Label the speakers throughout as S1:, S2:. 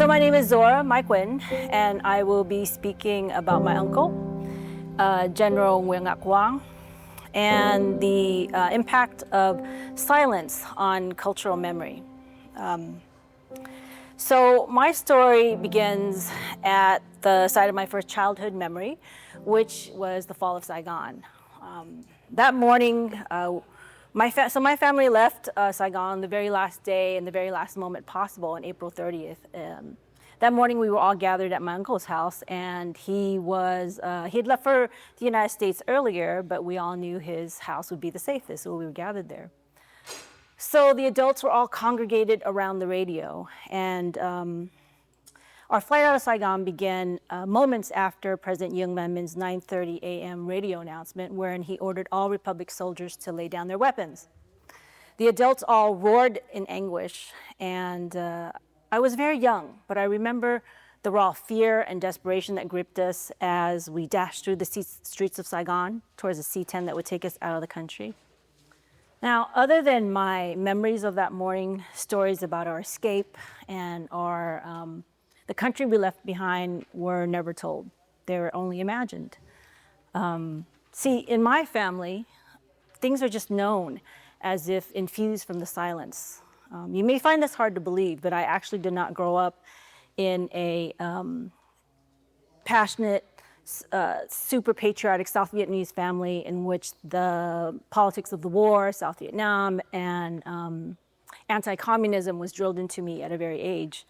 S1: my name is Zora Maiquin, and I will be speaking about my uncle, General Nguyễn Ngọc Loan, and the impact of silence on cultural memory. So my story begins at the site of my first childhood memory, which was the fall of Saigon. That morning, my family left Saigon the very last day and the very last moment possible on April 30th. That morning we were all gathered at my uncle's house, and he had left for the United States earlier, but we all knew his house would be the safest, so we were gathered there. So the adults were all congregated around the radio, and our flight out of Saigon began moments after President Young Man-min's 9:30 a.m. radio announcement, wherein he ordered all Republic soldiers to lay down their weapons. The adults all roared in anguish, and I was very young, but I remember the raw fear and desperation that gripped us as we dashed through the streets of Saigon towards a C-10 that would take us out of the country. Now, other than my memories of that morning, stories about our escape and the country we left behind were never told. They were only imagined. See, in my family, things are just known as if infused from the silence. You may find this hard to believe, but I actually did not grow up in a passionate, super patriotic South Vietnamese family in which the politics of the war, South Vietnam, and anti-communism was drilled into me at a very age.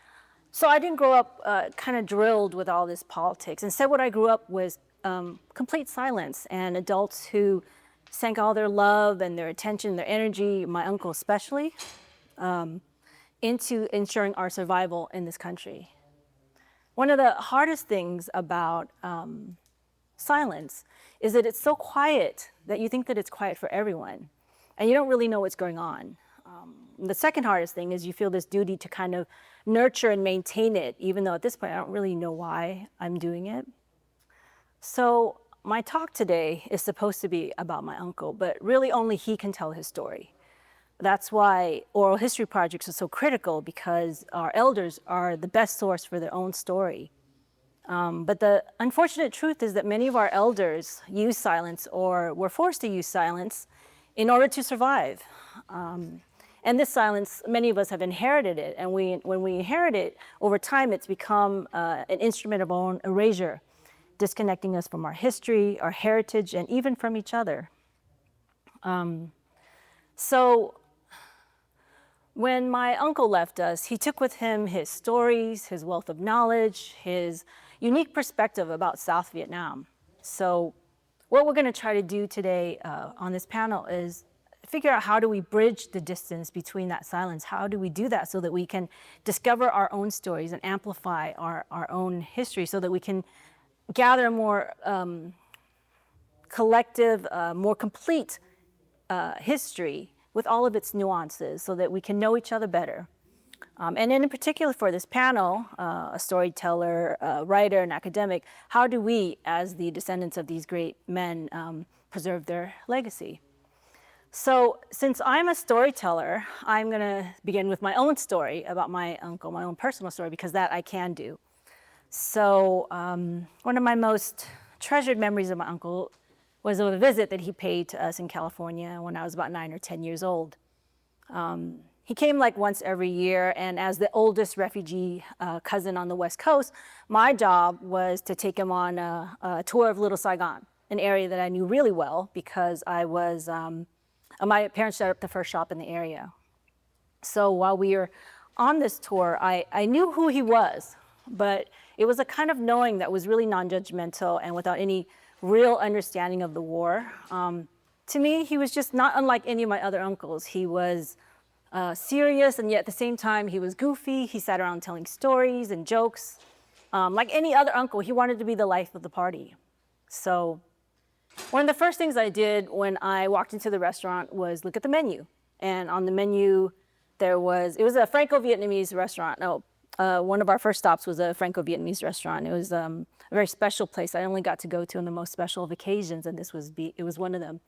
S1: So I didn't grow up kind of drilled with all this politics. Instead, what I grew up was complete silence and adults who sank all their love and their attention, their energy, my uncle especially, into ensuring our survival in this country. One of the hardest things about silence is that it's so quiet that you think that it's quiet for everyone, and you don't really know what's going on. The second hardest thing is you feel this duty to kind of nurture and maintain it, even though at this point I don't really know why I'm doing it. So my talk today is supposed to be about my uncle, but really only he can tell his story. That's why oral history projects are so critical, because our elders are the best source for their own story. But the unfortunate truth is that many of our elders use silence or were forced to use silence in order to survive. And this silence, many of us have inherited it, and when we inherit it, over time it's become an instrument of our own erasure, disconnecting us from our history, our heritage, and even from each other. So when my uncle left us, he took with him his stories, his wealth of knowledge, his unique perspective about South Vietnam. So what we're going to try to do today on this panel is figure out, how do we bridge the distance between that silence? How do we do that so that we can discover our own stories and amplify our own history, so that we can gather a more collective, more complete history with all of its nuances, so that we can know each other better. And in particular for this panel, a storyteller, a writer, an academic, how do we, as the descendants of these great men, preserve their legacy? So since I'm a storyteller, I'm going to begin with my own story about my uncle, my own personal story, because that I can do. So one of my most treasured memories of my uncle was of a visit that he paid to us in California when I was about 9 or 10 years old. He came like once every year, and as the oldest refugee cousin on the West Coast, my job was to take him on a tour of Little Saigon, an area that I knew really well because I was, my parents set up the first shop in the area. So while we were on this tour, I knew who he was, but it was a kind of knowing that was really non-judgmental and without any real understanding of the war. To me, he was just not unlike any of my other uncles. He was serious, and yet at the same time, he was goofy. He sat around telling stories and jokes. Like any other uncle, he wanted to be the life of the party. So one of the first things I did when I walked into the restaurant was look at the menu. And on the menu, it was a Franco-Vietnamese restaurant. No, one of our first stops was a Franco-Vietnamese restaurant. It was a very special place I only got to go to on the most special of occasions, and it was one of them.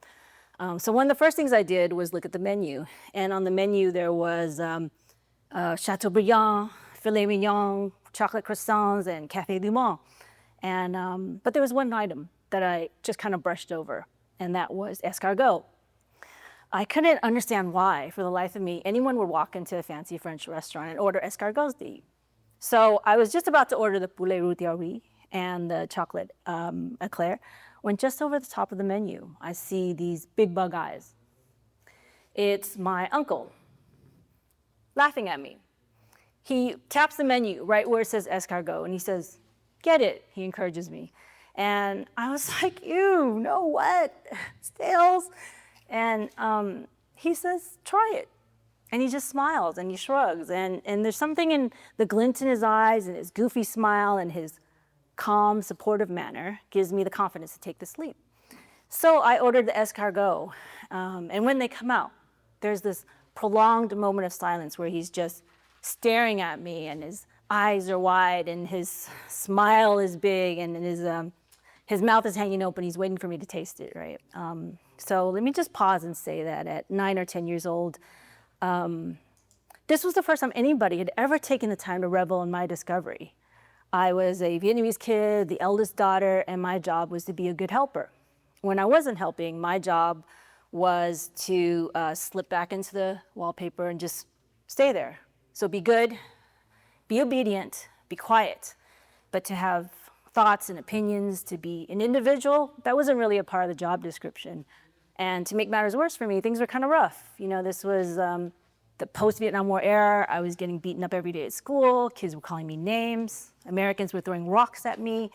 S1: So one of the first things I did was look at the menu. And on the menu, there was Chateaubriand, filet mignon, chocolate croissants and Café du Monde. And, but there was one item that I just kind of brushed over, and that was escargot. I couldn't understand why, for the life of me, anyone would walk into a fancy French restaurant and order escargots to eat. So I was just about to order the poulet rôti and the chocolate eclair, when just over the top of the menu, I see these big bug eyes. It's my uncle laughing at me. He taps the menu right where it says escargot, and he says, "Get it," he encourages me. And I was like, ew, no, what? Snails? And he says, "Try it." And he just smiles and he shrugs. And there's something in the glint in his eyes and his goofy smile and his calm, supportive manner gives me the confidence to take this leap. So I ordered the escargot. And when they come out, there's this prolonged moment of silence where he's just staring at me and his eyes are wide and his smile is big and his mouth is hanging open. He's waiting for me to taste it, right? So let me just pause and say that at 9 or 10 years old, this was the first time anybody had ever taken the time to revel in my discovery. I was a Vietnamese kid, the eldest daughter, and my job was to be a good helper. When I wasn't helping, my job was to slip back into the wallpaper and just stay there. So be good, be obedient, be quiet, but to have thoughts and opinions, to be an individual, that wasn't really a part of the job description. And to make matters worse for me, things were kind of rough. You know, this was the post-Vietnam War era. I was getting beaten up every day at school. Kids were calling me names. Americans were throwing rocks at me.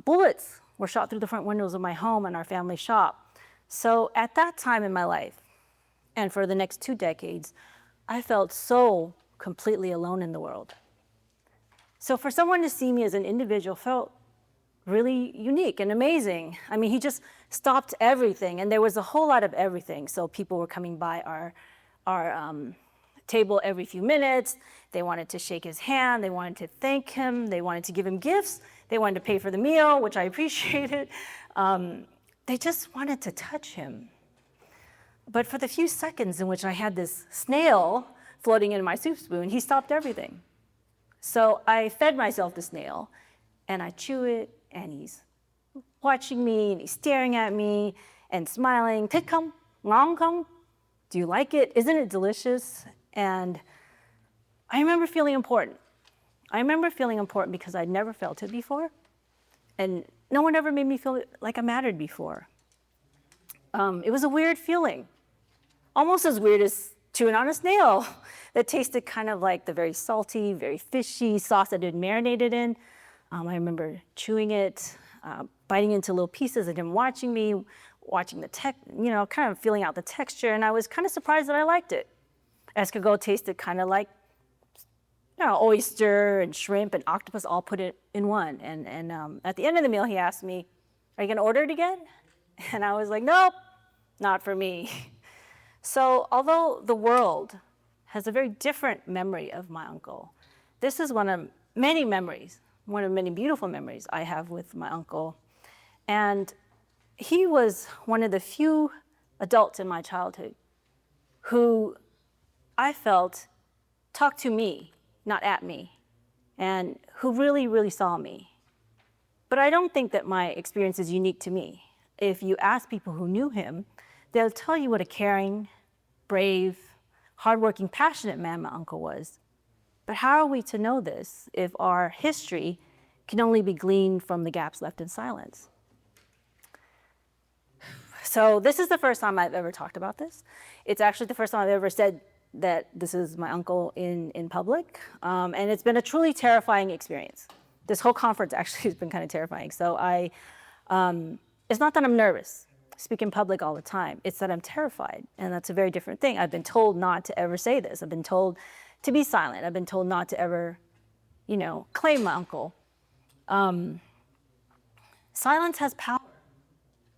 S1: Bullets were shot through the front windows of my home and our family shop. So at that time in my life, and for the next 2 decades, I felt so completely alone in the world. So for someone to see me as an individual felt really unique and amazing. I mean, he just stopped everything, and there was a whole lot of everything. So people were coming by our table every few minutes. They wanted to shake his hand. They wanted to thank him. They wanted to give him gifts. They wanted to pay for the meal, which I appreciated. They just wanted to touch him. But for the few seconds in which I had this snail floating in my soup spoon, he stopped everything. So I fed myself the snail, and I chew it, and he's watching me, and he's staring at me, and smiling. Thích không? Ngon không? Do you like it? Isn't it delicious? And I remember feeling important. I remember feeling important because I'd never felt it before, and no one ever made me feel like I mattered before. It was a weird feeling, almost as weird as chewing on a snail that tasted kind of like the very salty, very fishy sauce that it had marinated in. I remember chewing it, biting into little pieces and him watching me, watching the kind of feeling out the texture, and I was kind of surprised that I liked it. Escargot tasted kind of like, oyster and shrimp and octopus all put it in one. And at the end of the meal, he asked me, "Are you going to order it again?" And I was like, "Nope, not for me." So although the world has a very different memory of my uncle, this is one of many memories, one of many beautiful memories I have with my uncle. And he was one of the few adults in my childhood who I felt talked to me, not at me, and who really, really saw me. But I don't think that my experience is unique to me. If you ask people who knew him, they'll tell you what a caring, brave, hardworking, passionate man my uncle was. But how are we to know this if our history can only be gleaned from the gaps left in silence? So this is the first time I've ever talked about this. It's actually the first time I've ever said that this is my uncle in public. And it's been a truly terrifying experience. This whole conference actually has been kind of terrifying. So it's not that I'm nervous. I speak in public all the time. It's that I'm terrified, and that's a very different thing. I've been told not to ever say this. I've been told to be silent. I've been told not to ever, claim my uncle. Silence has power.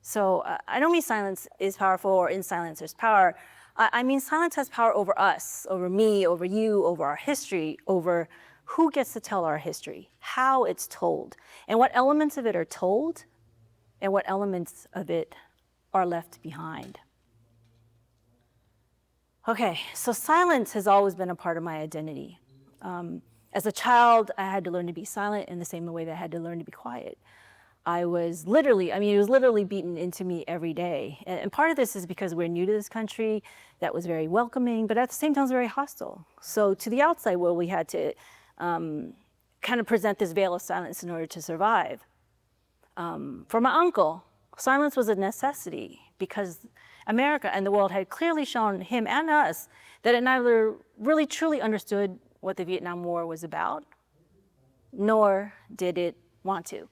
S1: So I don't mean silence is powerful or in silence there's power. I mean silence has power over us, over me, over you, over our history, over who gets to tell our history, how it's told, and what elements of it are told, and what elements of it are left behind. Okay, so silence has always been a part of my identity. As a child, I had to learn to be silent in the same way that I had to learn to be quiet. I was literally, it was literally beaten into me every day. And part of this is because we're new to this country that was very welcoming, but at the same time, it was very hostile. So to the outside world, we had to kind of present this veil of silence in order to survive. For my uncle, silence was a necessity because America and the world had clearly shown him and us that it neither really truly understood what the Vietnam War was about, nor did it want to.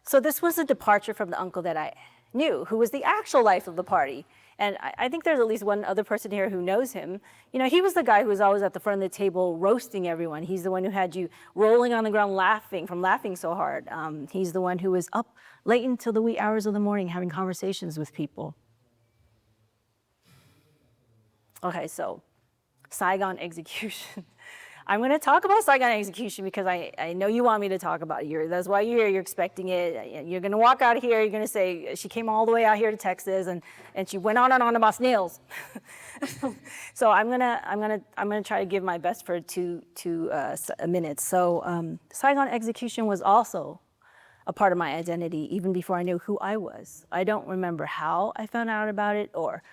S1: So this was a departure from the uncle that I knew, who was the actual life of the party. And I think there's at least one other person here who knows him. You know, he was the guy who was always at the front of the table roasting everyone. He's the one who had you rolling on the ground laughing from laughing so hard. He's the one who was up late until the wee hours of the morning having conversations with people. Okay, so Saigon execution. I'm going to talk about Saigon execution because I know you want me to talk about it. That's why you're here. You're expecting it. You're going to walk out of here. You're going to say, she came all the way out here to Texas and she went on and on about snails. So I'm going to try to give my best for two minutes. So Saigon execution was also a part of my identity even before I knew who I was. I don't remember how I found out about it or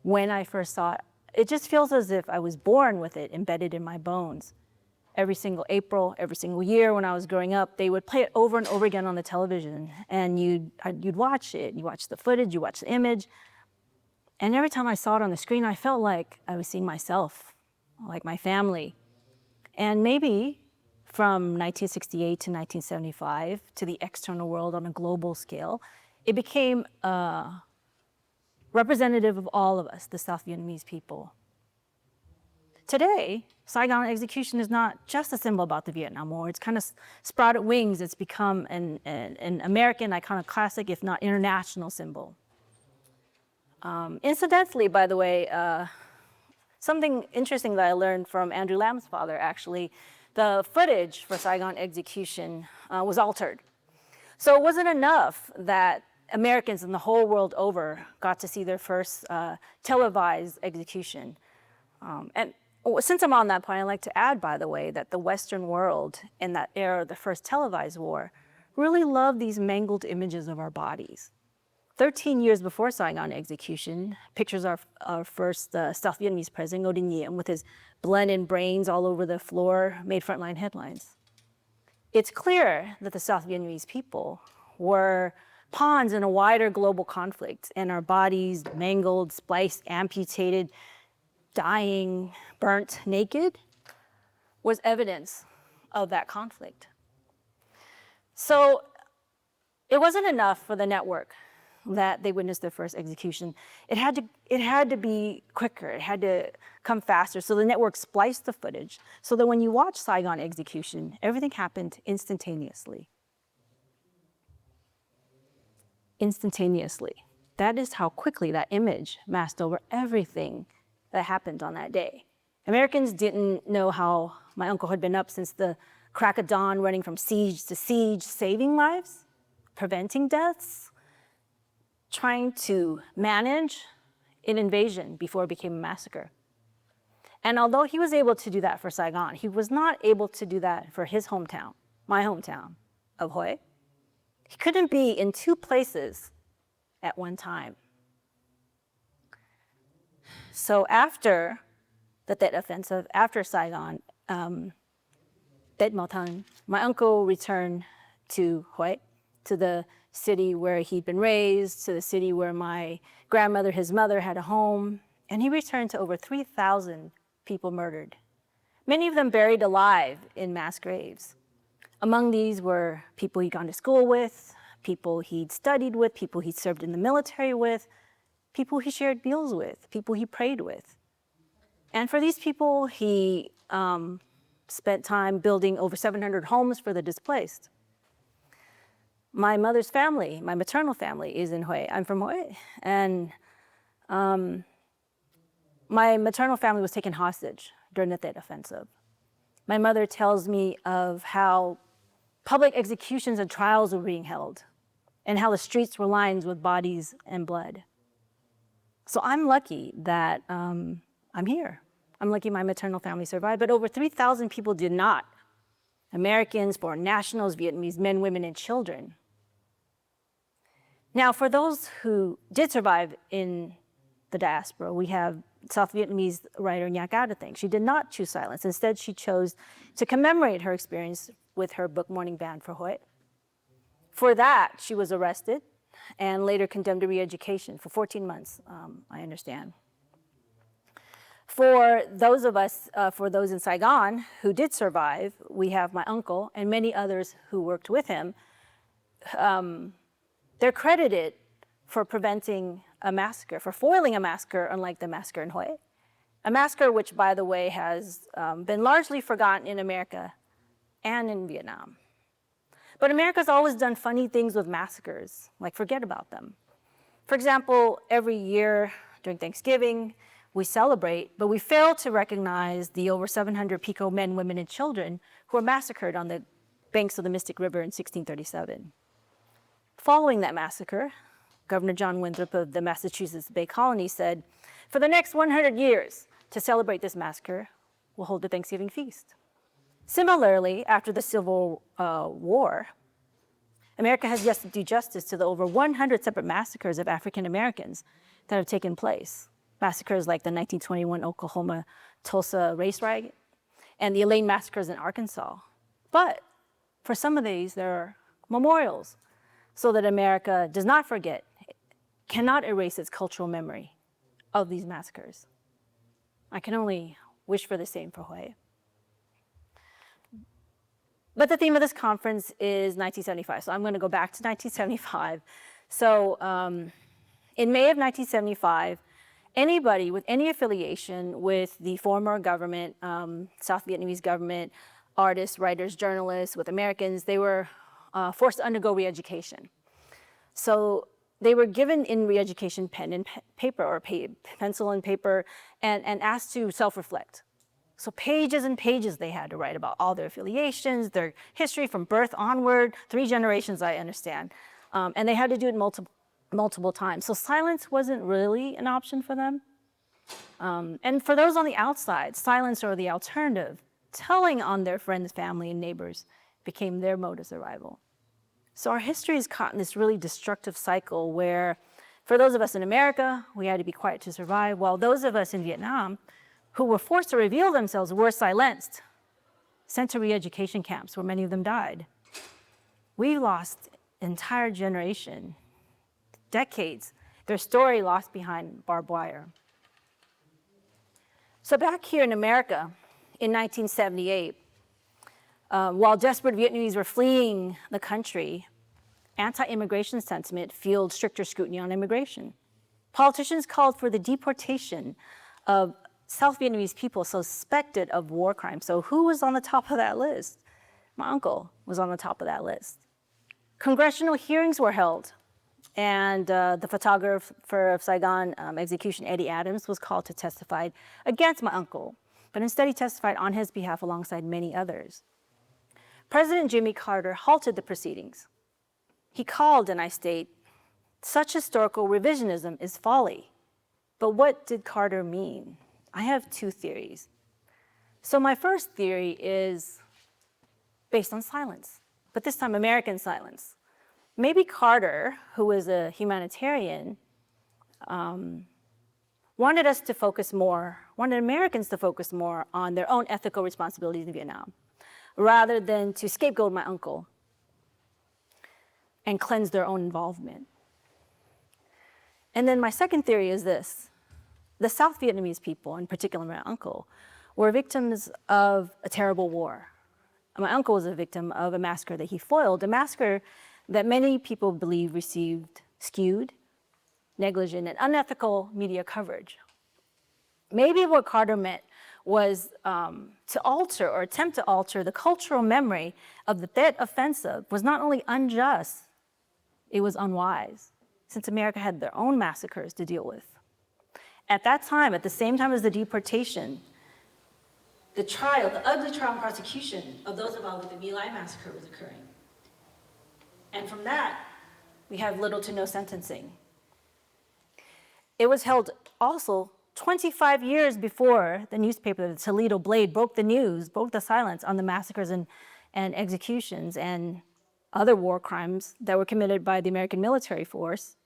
S1: when I first saw it. It just feels as if I was born with it embedded in my bones. Every single April, every single year when I was growing up, they would play it over and over again on the television. And you'd watch it. You watch the footage, you watch the image. And every time I saw it on the screen, I felt like I was seeing myself, like my family. And maybe from 1968 to 1975 to the external world on a global scale, it became representative of all of us, the South Vietnamese people. Today, Saigon execution is not just a symbol about the Vietnam War. It's kind of sprouted wings. It's become an American iconoclastic, if not international symbol. Incidentally, by the way, something interesting that I learned from Andrew Lam's father, actually, the footage for Saigon execution was altered. So it wasn't enough that Americans in the whole world over got to see their first televised execution. And since I'm on that point, I'd like to add, by the way, that the Western world in that era, the first televised war, really loved these mangled images of our bodies. 13 years before Saigon execution, pictures of our first South Vietnamese president, Ngo Dinh Diem, with his blood and brains all over the floor, made frontline headlines. It's clear that the South Vietnamese people were pawns in a wider global conflict, and our bodies mangled, spliced, amputated, dying, burnt, naked, was evidence of that conflict. So it wasn't enough for the network that they witnessed their first execution. It had to be quicker. It had to come faster. So the network spliced the footage so that when you watch Saigon execution, everything happened instantaneously. Instantaneously. That is how quickly that image masked over everything that happened on that day. Americans didn't know how my uncle had been up since the crack of dawn, running from siege to siege, saving lives, preventing deaths, trying to manage an invasion before it became a massacre. And although he was able to do that for Saigon, he was not able to do that for his hometown, my hometown of Hue. He couldn't be in two places at one time. So after the Tet Offensive, after Saigon, Tet Mau Thân, my uncle returned to Hue, to the city where he'd been raised, to the city where my grandmother, his mother, had a home, and he returned to over 3,000 people murdered, many of them buried alive in mass graves. Among these were people he'd gone to school with, people he'd studied with, people he'd served in the military with, people he shared meals with, people he prayed with. And for these people, he spent time building over 700 homes for the displaced. My mother's family, my maternal family, is in Hue. I'm from Hue. And my maternal family was taken hostage during the Tet Offensive. My mother tells me of how public executions and trials were being held and how the streets were lined with bodies and blood. So I'm lucky that I'm here. I'm lucky my maternal family survived, but over 3,000 people did not Americans, foreign nationals, Vietnamese men, women, and children. Now, for those who did survive in the diaspora, we have South Vietnamese writer Nhạc A Thing. She did not choose silence. Instead, she chose to commemorate her experience with her book, Morning Band for Hoi. For that, she was arrested and later condemned to re-education for 14 months, I understand. For those of us, for those in Saigon who did survive, we have my uncle and many others who worked with him. They're credited for preventing a massacre, for foiling a massacre unlike the massacre in Hue. A massacre which, by the way, has been largely forgotten in America and in Vietnam. But America's always done funny things with massacres, like forget about them. For example, every year during Thanksgiving, we celebrate, but we fail to recognize the over 700 Pico men, women, and children who were massacred on the banks of the Mystic River in 1637. Following that massacre, Governor John Winthrop of the Massachusetts Bay Colony said, for the next 100 years, to celebrate this massacre, we'll hold a Thanksgiving feast. Similarly, after the Civil War, America has yet to do justice to the over 100 separate massacres of African Americans that have taken place. Massacres like the 1921 Oklahoma Tulsa race riot and the Elaine massacres in Arkansas. But for some of these, there are memorials so that America does not forget, cannot erase its cultural memory of these massacres. I can only wish for the same for Hue. But the theme of this conference is 1975, so I'm going to go back to 1975. So in May of 1975, anybody with any affiliation with the former government, South Vietnamese government, artists, writers, journalists, with Americans, they were forced to undergo re-education. So they were given in re-education pen and paper, or pencil and paper, and asked to self-reflect. So pages and pages they had to write about all their affiliations, their history from birth onward, 3 generations, I understand. And they had to do it multiple times. So silence wasn't really an option for them. And for those on the outside, silence or the alternative, telling on their friends, family, and neighbors became their mode of survival. So our history is caught in this really destructive cycle where, for those of us in America, we had to be quiet to survive, while those of us in Vietnam who were forced to reveal themselves were silenced, sent to re-education camps where many of them died. We lost an entire generation, decades, their story lost behind barbed wire. So back here in America in 1978, while desperate Vietnamese were fleeing the country, anti-immigration sentiment fueled stricter scrutiny on immigration. Politicians called for the deportation of South Vietnamese people suspected of war crimes. So who was on the top of that list? My uncle was on the top of that list. Congressional hearings were held, and the photographer of Saigon execution, Eddie Adams, was called to testify against my uncle, but instead he testified on his behalf alongside many others. President Jimmy Carter halted the proceedings. He called, and I state, such historical revisionism is folly. But what did Carter mean? I have 2 theories. So my first theory is based on silence, but this time American silence. Maybe Carter, who was a humanitarian, wanted Americans to focus more on their own ethical responsibilities in Vietnam, rather than to scapegoat my uncle and cleanse their own involvement. And then my second theory is this. The South Vietnamese people, in particular my uncle, were victims of a terrible war. My uncle was a victim of a massacre that he foiled, a massacre that many people believe received skewed, negligent, and unethical media coverage. Maybe what Carter meant was to alter or attempt to alter the cultural memory of the Tet Offensive was not only unjust, it was unwise, since America had their own massacres to deal with. At that time, at the same time as the deportation, the trial, the ugly trial and prosecution of those involved with the My Lai massacre was occurring. And from that, we have little to no sentencing. It was held also 25 years before the newspaper, the Toledo Blade, broke the news, broke the silence on the massacres and and executions and other war crimes that were committed by the American military force.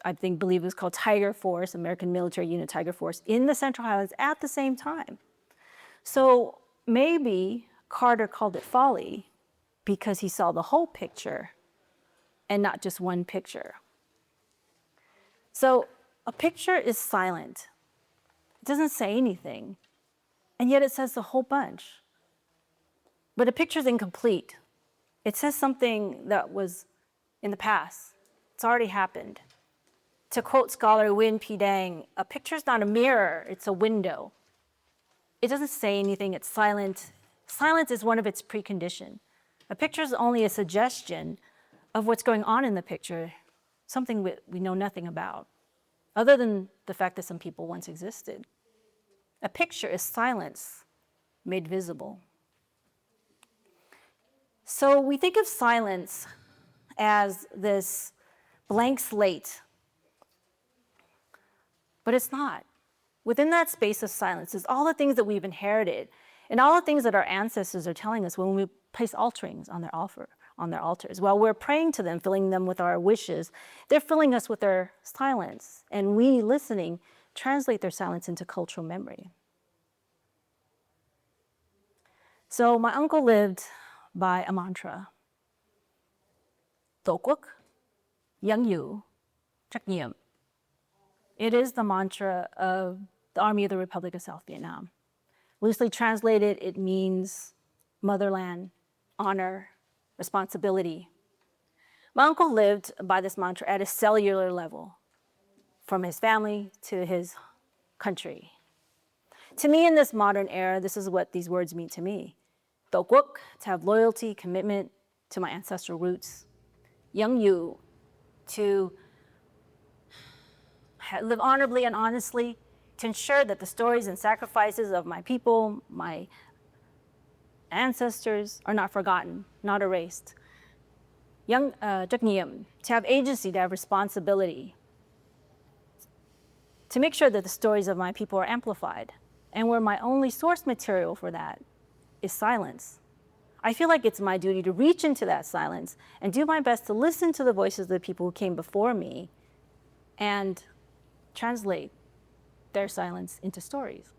S1: I believe it was called Tiger Force, American Military Unit Tiger Force, in the Central Highlands at the same time. So maybe Carter called it folly because he saw the whole picture and not just one picture. So a picture is silent. It doesn't say anything, and yet it says the whole bunch. But a picture is incomplete. It says something that was in the past. It's already happened. To quote scholar Win P. Dang, a picture is not a mirror, it's a window. It doesn't say anything, it's silent. Silence is one of its preconditions. A picture is only a suggestion of what's going on in the picture, something we know nothing about, other than the fact that some people once existed. A picture is silence made visible. So we think of silence as this blank slate, but it's not. Within that space of silence is all the things that we've inherited and all the things that our ancestors are telling us when we place offerings on their altars. While we're praying to them, filling them with our wishes, they're filling us with their silence, and we, listening, translate their silence into cultural memory. So my uncle lived by a mantra. Tổ quốc, dân chủ, trách nhiệm. It is the mantra of the Army of the Republic of South Vietnam. Loosely translated, it means motherland, honor, responsibility. My uncle lived by this mantra at a cellular level, from his family to his country. To me, in this modern era, this is what these words mean to me. Tổ quốc, to have loyalty, commitment to my ancestral roots. Young you, to live honorably and honestly, to ensure that the stories and sacrifices of my people, my ancestors, are not forgotten, not erased. Young trách nhiệm, to have agency, to have responsibility, to make sure that the stories of my people are amplified, and where my only source material for that is silence. I feel like it's my duty to reach into that silence and do my best to listen to the voices of the people who came before me and translate their silence into stories.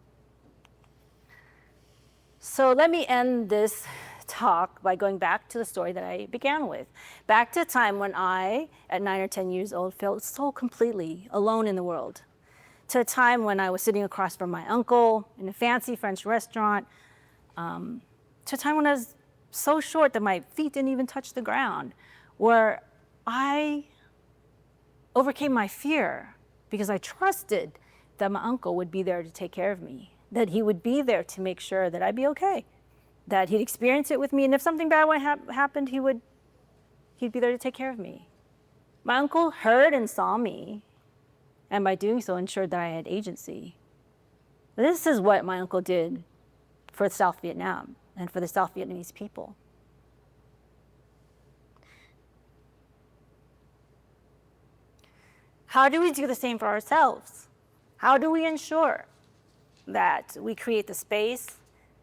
S1: So let me end this talk by going back to the story that I began with. Back to a time when I, at 9 or 10 years old, felt so completely alone in the world. To a time when I was sitting across from my uncle in a fancy French restaurant. To a time when I was so short that my feet didn't even touch the ground, where I overcame my fear because I trusted that my uncle would be there to take care of me, that he would be there to make sure that I'd be okay, that he'd experience it with me, and if something bad happened, he'd be there to take care of me. My uncle heard and saw me, and by doing so ensured that I had agency. This is what my uncle did for South Vietnam and for the South Vietnamese people. How do we do the same for ourselves? How do we ensure that we create the space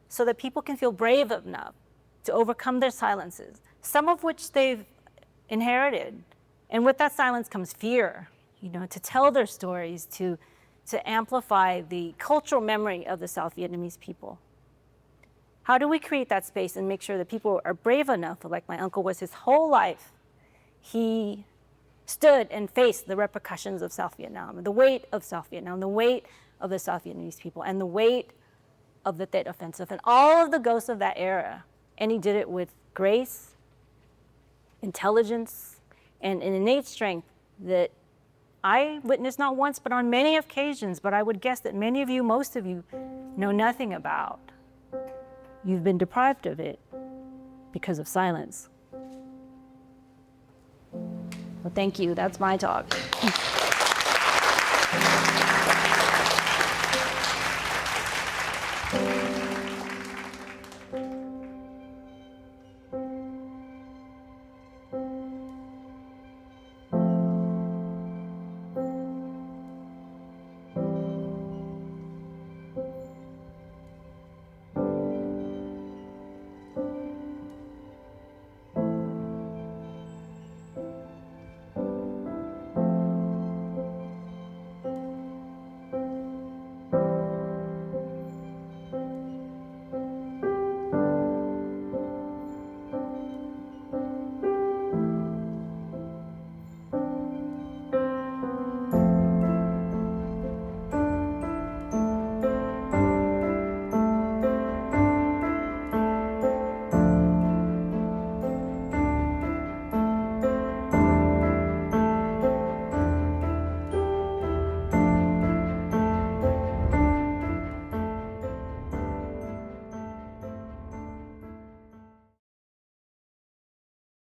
S1: so that people can feel brave enough to overcome their silences, some of which they've inherited? And with that silence comes fear, to tell their stories, to amplify the cultural memory of the South Vietnamese people. How do we create that space and make sure that people are brave enough, like my uncle was his whole life? He stood and faced the repercussions of South Vietnam, the weight of South Vietnam, the weight of the South Vietnamese people, and the weight of the Tet Offensive, and all of the ghosts of that era. And he did it with grace, intelligence, and an innate strength that I witnessed not once, but on many occasions, but I would guess that many of you, most of you, know nothing about. You've been deprived of it because of silence. Well, thank you. That's my talk.